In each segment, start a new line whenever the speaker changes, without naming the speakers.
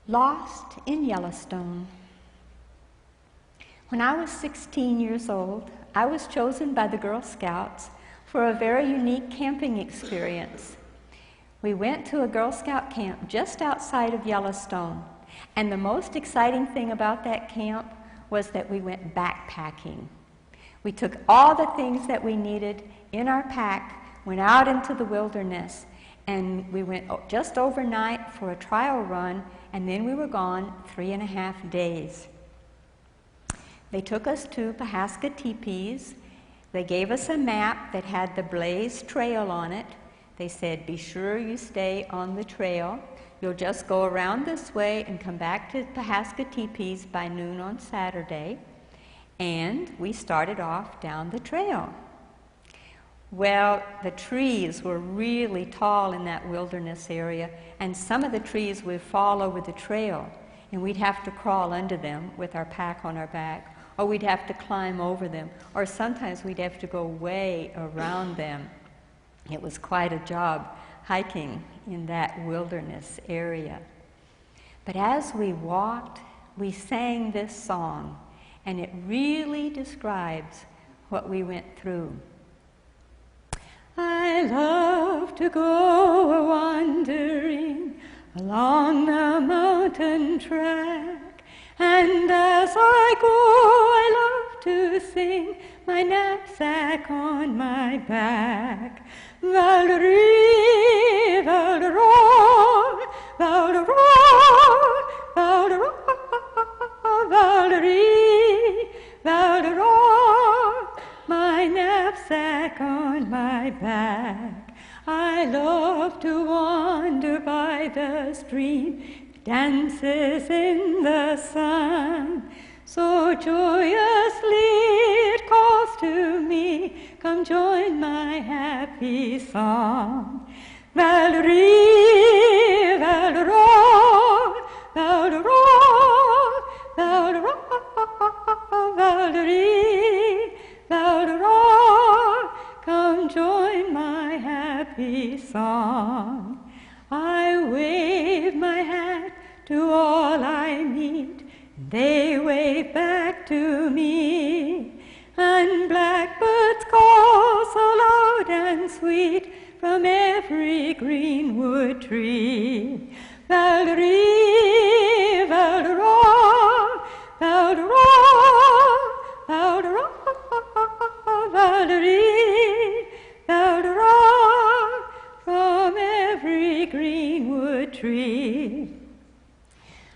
Lost in Yellowstone. When I was 16 years old, I was chosen by the Girl Scouts for a very unique camping experience. We went to a Girl Scout camp just outside of Yellowstone, and the most exciting thing about that camp was that we went backpacking. We took all the things that we needed in our pack, went out into the wilderness, and we went just overnight for a trial run, and then we were gone 3.5 days. They took us to Pahaska teepees. They gave us a map that had the Blaze Trail on it. They said, be sure you stay on the trail. You'll just go around this way and come back to Pahaska teepees by noon on Saturday. And we started off down the trail. Well, the trees were really tall in that wilderness area, and some of the trees would fall over the trail, and we'd have to crawl under them with our pack on our back, or we'd have to climb over them, or sometimes we'd have to go way around them. It was quite a job hiking in that wilderness area. But as we walked, we sang this song, and it really describes what we went through. I love to go a-wandering along the mountain track, and as I go I love to sing my knapsack on my back. Val-de-ree, val-de-roar, val-de-roar, val-de-roar, val-de-ree, val-de-roar, my knapsack on my back. I love to wander by the stream that dances in the sun. So joyously it calls to me, come join my happy song. Val-de-ree, val-de-roar, val-de-roar, val-de-roar, val-de-ree, val-de-roar, come join my happy song. I wave my hat to all I meet, they wave back to me, and blackbirds call so loud and sweet from every greenwood tree. Val-de-ree, val-de-roar, val-de-roar, val-de-roar, val-de-ree, val-de-roar, from every greenwood tree.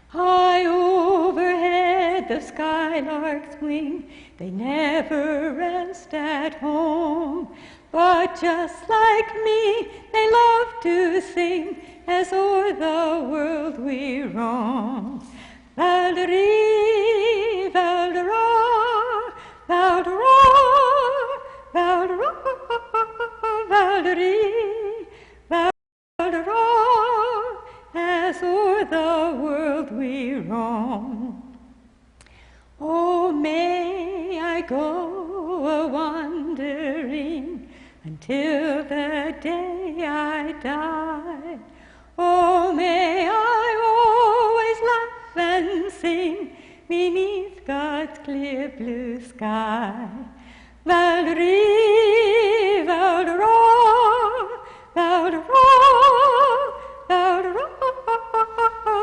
High overhead the skylarks wing, they never rest at home, but just like me they love to sing as o'er the world we roam. Val-de-ree, val-de-roar, val-de-roar, val-de-roar, val-de-ree, val-de-roar, as o'er the world we roam. Oh, may I go a-wandering until the day I die. Oh, may I always laugh and sing beneath God's clear blue sky. Val-de-ree, val-de-roar, val-de-roar, val-de-roar,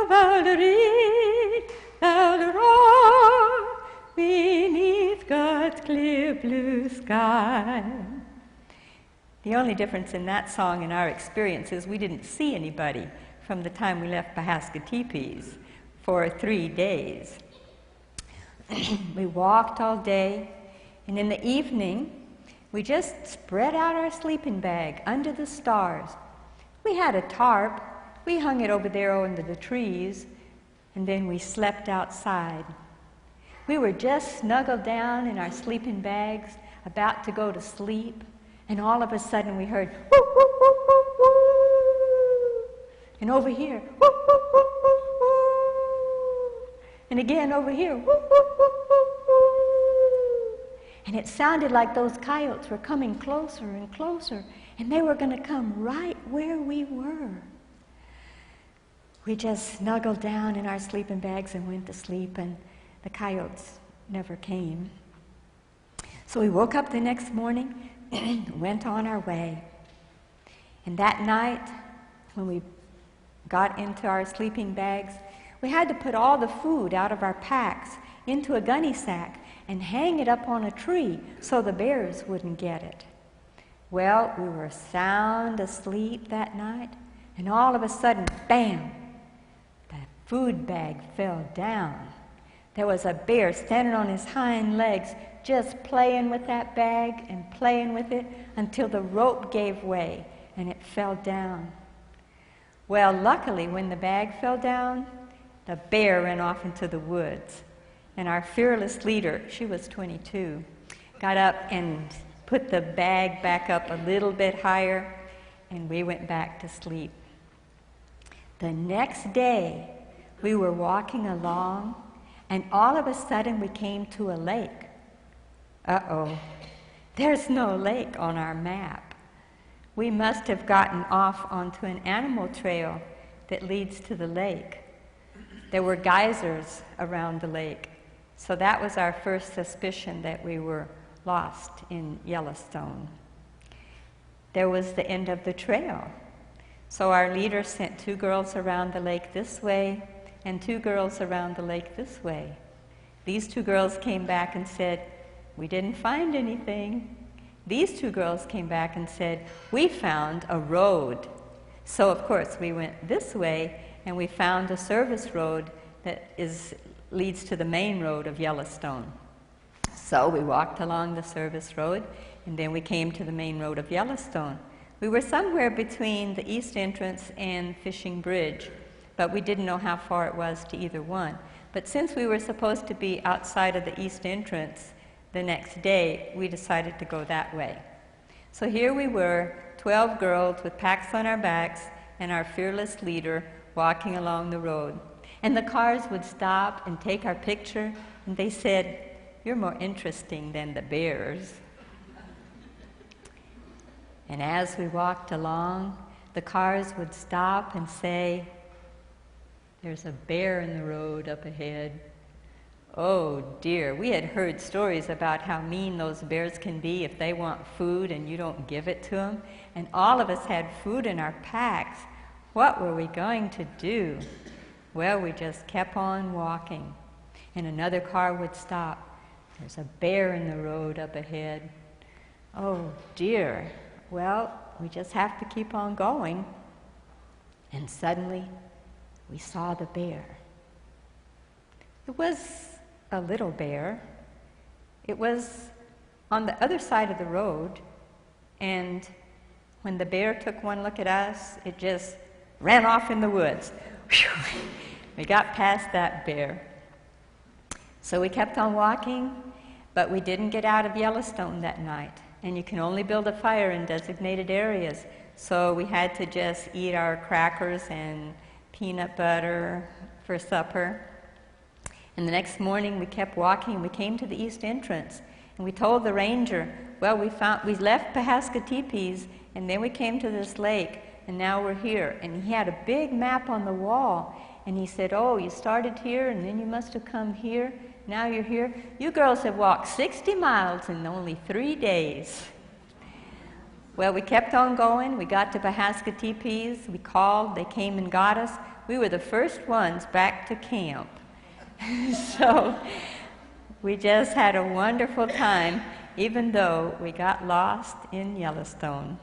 val-de-ree, val-de-roar, beneath God's clear blue sky. The only difference in that song and our experience is we didn't see anybody from the time we left Pahaska teepees for 3 days. We walked all day, and in the evening we just spread out our sleeping bag under the stars. We had a tarp. We hung it over there under the trees, and then we slept outside. We were just snuggled down in our sleeping bags, about to go to sleep, and all of a sudden we heard, whoop, whoop, whoop, whoop, whoop. And over here, whoop, whoop, whoop, whoop, whoop. And again over here, whoop, whoop, whoop, whoop, whoop. And it sounded like those coyotes were coming closer and closer, and they were going to come right where we were. we just snuggled down in our sleeping bags and went to sleep, and the coyotes never came. So we woke up the next morning and went on our way. And that night, when we got into our sleeping bags, we had to put all the food out of our packs into a gunny sack and hang it up on a tree so the bears wouldn't get it. Well, we were sound asleep that night, and all of a sudden, bam, the food bag fell down. There was a bear standing on his hind legs, just playing with that bag and playing with it until the rope gave way and it fell down. Well, luckily, when the bag fell down, the bear ran off into the woods. And our fearless leader, she was 22, got up and put the bag back up a little bit higher, and we went back to sleep. The next day, we were walking along, and all of a sudden we came to a lake. Uh-oh, there's no lake on our map. We must have gotten off onto an animal trail that leads to the lake. There were geysers around the lake, so that was our first suspicion that we were lost in Yellowstone. There was the end of the trail. So our leader sent 2 girls around the lake this way and 2 girls around the lake this way. These 2 girls came back and said, "We didn't find anything." These 2 girls came back and said, "We found a road." So of course we went this way and we found a service road that leads to the main road of Yellowstone. So we walked along the service road, and then we came to the main road of Yellowstone. We were somewhere between the east entrance and Fishing Bridge, but we didn't know how far it was to either one. But since we were supposed to be outside of the east entrance the next day, we decided to go that way. So here we were, 12 girls with packs on our backs, and our fearless leader walking along the road. And the cars would stop and take our picture, and they said, "You're more interesting than the bears." And as we walked along, the cars would stop and say, "There's a bear in the road up ahead." Oh dear, we had heard stories about how mean those bears can be if they want food and you don't give it to them. And all of us had food in our packs. What were we going to do? Well, we just kept on walking. And another car would stop. "There's a bear in the road up ahead." Oh dear. Well, we just have to keep on going. And suddenly, we saw the bear. It was a little bear. It was on the other side of the road, and when the bear took one look at us, it just ran off in the woods. We got past that bear. So we kept on walking, but we didn't get out of Yellowstone that night. And you can only build a fire in designated areas. So we had to just eat our crackers and peanut butter for supper. And the next morning we kept walking. We came to the east entrance. And we told the ranger, well, we left Pahaska Teepees, and then we came to this lake, and now we're here. And he had a big map on the wall. And he said, "Oh, you started here, and then you must have come here. Now you're here. You girls have walked 60 miles in only 3 days." Well, we kept on going. We got to Pahaska Teepees. We called. They came and got us. We were the first ones back to camp. So we just had a wonderful time, even though we got lost in Yellowstone.